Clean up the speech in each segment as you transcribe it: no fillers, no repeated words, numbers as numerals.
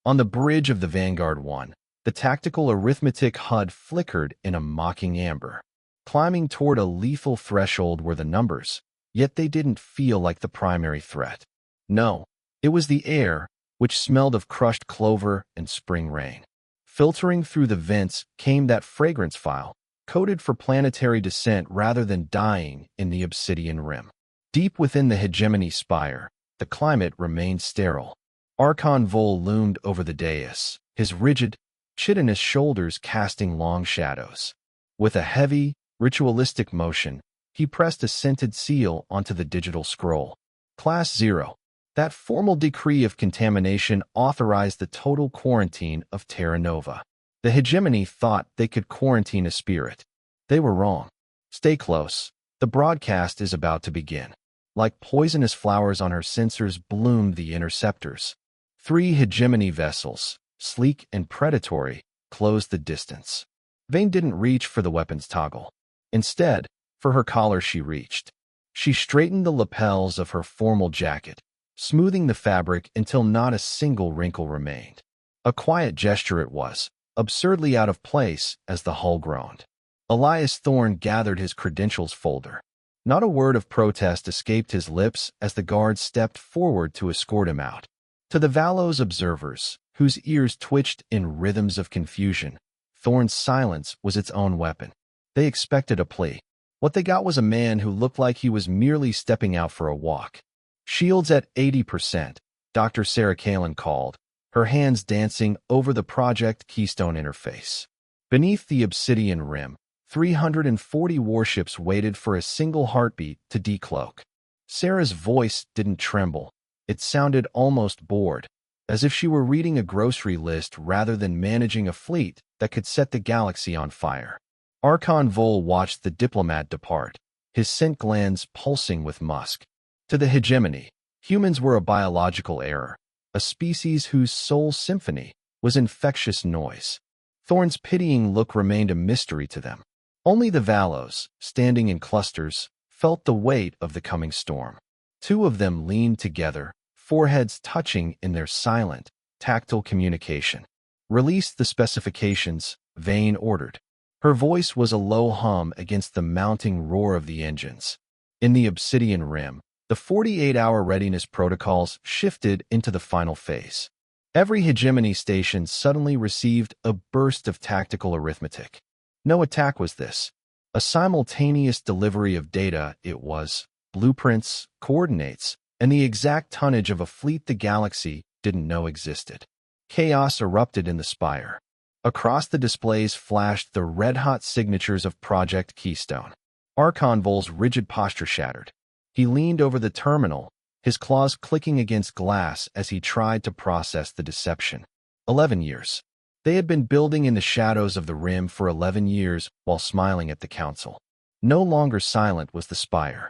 On the bridge of the Vanguard 1, the tactical arithmetic HUD flickered in a mocking amber. Climbing toward a lethal threshold were the numbers, yet they didn't feel like the primary threat. No, it was the air, which smelled of crushed clover and spring rain. Filtering through the vents came that fragrance file, coded for planetary descent rather than dying in the obsidian rim. Deep within the hegemony spire, the climate remained sterile. Archon Vol loomed over the dais, his rigid, chitinous shoulders casting long shadows. With a heavy, ritualistic motion, he pressed a scented seal onto the digital scroll. Class 0. That formal decree of contamination authorized the total quarantine of Terra Nova. The hegemony thought they could quarantine a spirit. They were wrong. Stay close. The broadcast is about to begin. Like poisonous flowers on her sensors bloomed the interceptors. 3 hegemony vessels, sleek and predatory, closed the distance. Vane didn't reach for the weapons toggle. Instead, for her collar she reached. She straightened the lapels of her formal jacket, smoothing the fabric until not a single wrinkle remained. A quiet gesture it was, absurdly out of place as the hull groaned. Elias Thorne gathered his credentials folder. Not a word of protest escaped his lips as the guards stepped forward to escort him out. To the Valos observers, whose ears twitched in rhythms of confusion, Thorne's silence was its own weapon. They expected a plea. What they got was a man who looked like he was merely stepping out for a walk. Shields at 80%, Dr. Sarah Kalin called, her hands dancing over the Project Keystone interface. Beneath the obsidian rim, 340 warships waited for a single heartbeat to decloak. Sarah's voice didn't tremble. It sounded almost bored, as if she were reading a grocery list rather than managing a fleet that could set the galaxy on fire. Archon Vol watched the diplomat depart, his scent glands pulsing with musk. To the hegemony, humans were a biological error, a species whose sole symphony was infectious noise. Thorne's pitying look remained a mystery to them. Only the Valos, standing in clusters, felt the weight of the coming storm. 2 of them leaned together, foreheads touching in their silent, tactile communication. Release the specifications, Vane ordered. Her voice was a low hum against the mounting roar of the engines. In the obsidian rim, the 48-hour readiness protocols shifted into the final phase. Every hegemony station suddenly received a burst of tactical arithmetic. No attack was this. A simultaneous delivery of data it was, blueprints, coordinates, and the exact tonnage of a fleet the galaxy didn't know existed. Chaos erupted in the spire. Across the displays flashed the red-hot signatures of Project Keystone. Archon Vol's rigid posture shattered. He leaned over the terminal, his claws clicking against glass as he tried to process the deception. 11 years. They had been building in the shadows of the rim for 11 years while smiling at the council. No longer silent was the spire.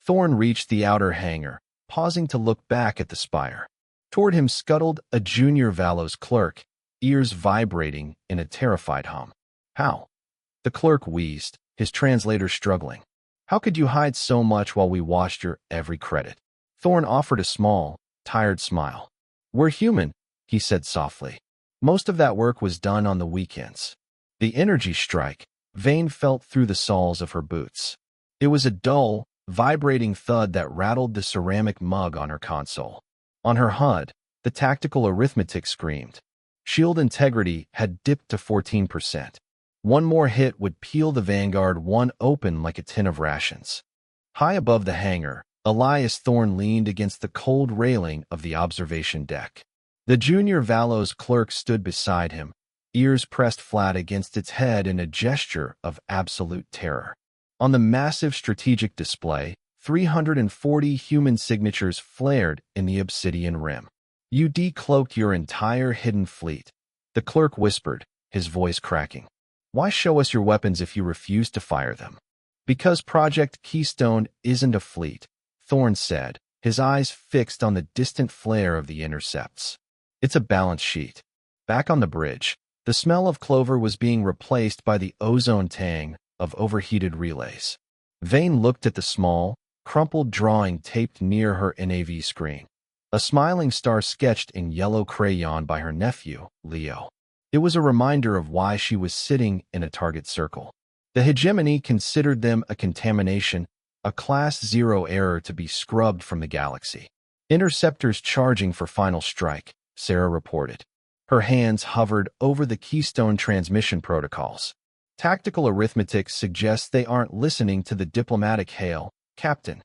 Thorne reached the outer hangar, pausing to look back at the spire. Toward him scuttled a junior Valos clerk, ears vibrating in a terrified hum. How? The clerk wheezed, his translator struggling. How could you hide so much while we washed your every credit? Thorne offered a small, tired smile. We're human, he said softly. Most of that work was done on the weekends. The energy strike, Vane felt through the soles of her boots. It was a dull, vibrating thud that rattled the ceramic mug on her console. On her HUD, the tactical arithmetic screamed. Shield integrity had dipped to 14%. One more hit would peel the Vanguard 1 open like a tin of rations. High above the hangar, Elias Thorne leaned against the cold railing of the observation deck. The junior Valos clerk stood beside him, ears pressed flat against its head in a gesture of absolute terror. On the massive strategic display, 340 human signatures flared in the obsidian rim. You decloaked your entire hidden fleet, the clerk whispered, his voice cracking. Why show us your weapons if you refuse to fire them? Because Project Keystone isn't a fleet, Thorne said, his eyes fixed on the distant flare of the intercepts. It's a balance sheet. Back on the bridge, the smell of clover was being replaced by the ozone tang of overheated relays. Vane looked at the small, crumpled drawing taped near her NAV screen. a smiling star sketched in yellow crayon by her nephew, Leo. It was a reminder of why she was sitting in a target circle. The hegemony considered them a contamination, a Class 0 error to be scrubbed from the galaxy. Interceptors charging for final strike, Sarah reported. Her hands hovered over the Keystone transmission protocols. Tactical arithmetic suggests they aren't listening to the diplomatic hail, Captain.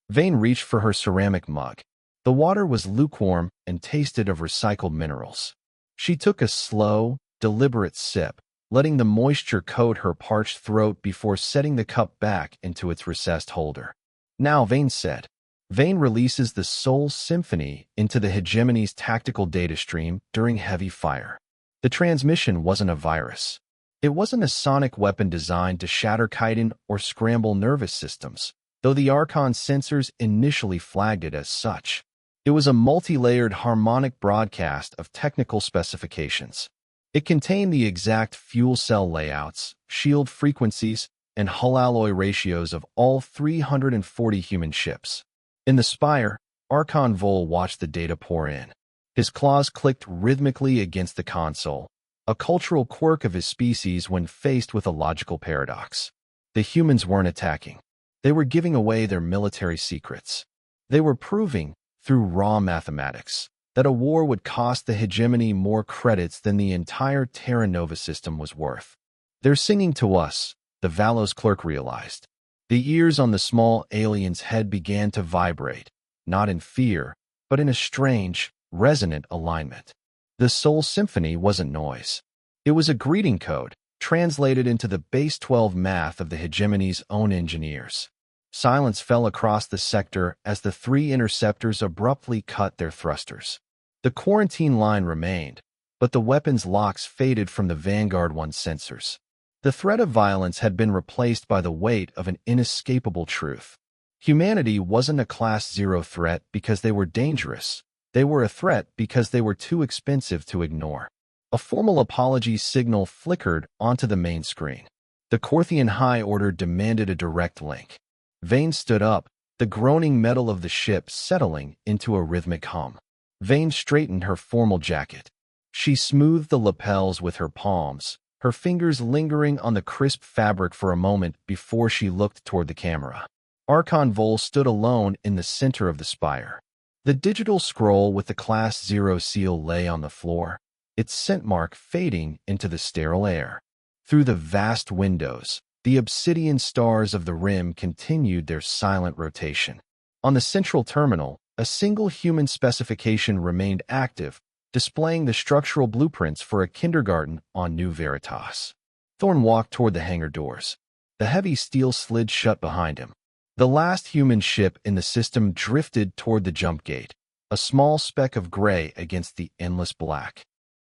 Vane reached for her ceramic mug. The water was lukewarm and tasted of recycled minerals. She took a slow, deliberate sip, letting the moisture coat her parched throat before setting the cup back into its recessed holder. Now, Vane said. Vane releases the Soul Symphony into the hegemony's tactical data stream during heavy fire. The transmission wasn't a virus. It wasn't a sonic weapon designed to shatter chitin or scramble nervous systems, though the Archon sensors initially flagged it as such. It was a multi-layered harmonic broadcast of technical specifications. It contained the exact fuel cell layouts, shield frequencies, and hull alloy ratios of all 340 human ships. In the spire, Archon Vol watched the data pour in. His claws clicked rhythmically against the console, a cultural quirk of his species when faced with a logical paradox. The humans weren't attacking. They were giving away their military secrets. They were proving, through raw mathematics, that a war would cost the hegemony more credits than the entire Terra Nova system was worth. They're singing to us, the Valos clerk realized. The ears on the small alien's head began to vibrate, not in fear, but in a strange, resonant alignment. The Soul Symphony wasn't noise. It was a greeting code, translated into the base 12 math of the hegemony's own engineers. Silence fell across the sector as the three interceptors abruptly cut their thrusters. The quarantine line remained, but the weapons locks faded from the Vanguard 1 sensors. The threat of violence had been replaced by the weight of an inescapable truth. Humanity wasn't a Class 0 threat because they were dangerous. They were a threat because they were too expensive to ignore. A formal apology signal flickered onto the main screen. The Corthian High Order demanded a direct link. Vane stood up, the groaning metal of the ship settling into a rhythmic hum. Vane straightened her formal jacket. She smoothed the lapels with her palms, her fingers lingering on the crisp fabric for a moment before she looked toward the camera. Archon Vol stood alone in the center of the spire. The digital scroll with the Class 0 seal lay on the floor, its scent mark fading into the sterile air. Through the vast windows, the obsidian stars of the rim continued their silent rotation. On the central terminal, a single human specification remained active, displaying the structural blueprints for a kindergarten on New Veritas. Thorne walked toward the hangar doors. The heavy steel slid shut behind him. The last human ship in the system drifted toward the jump gate, a small speck of gray against the endless black.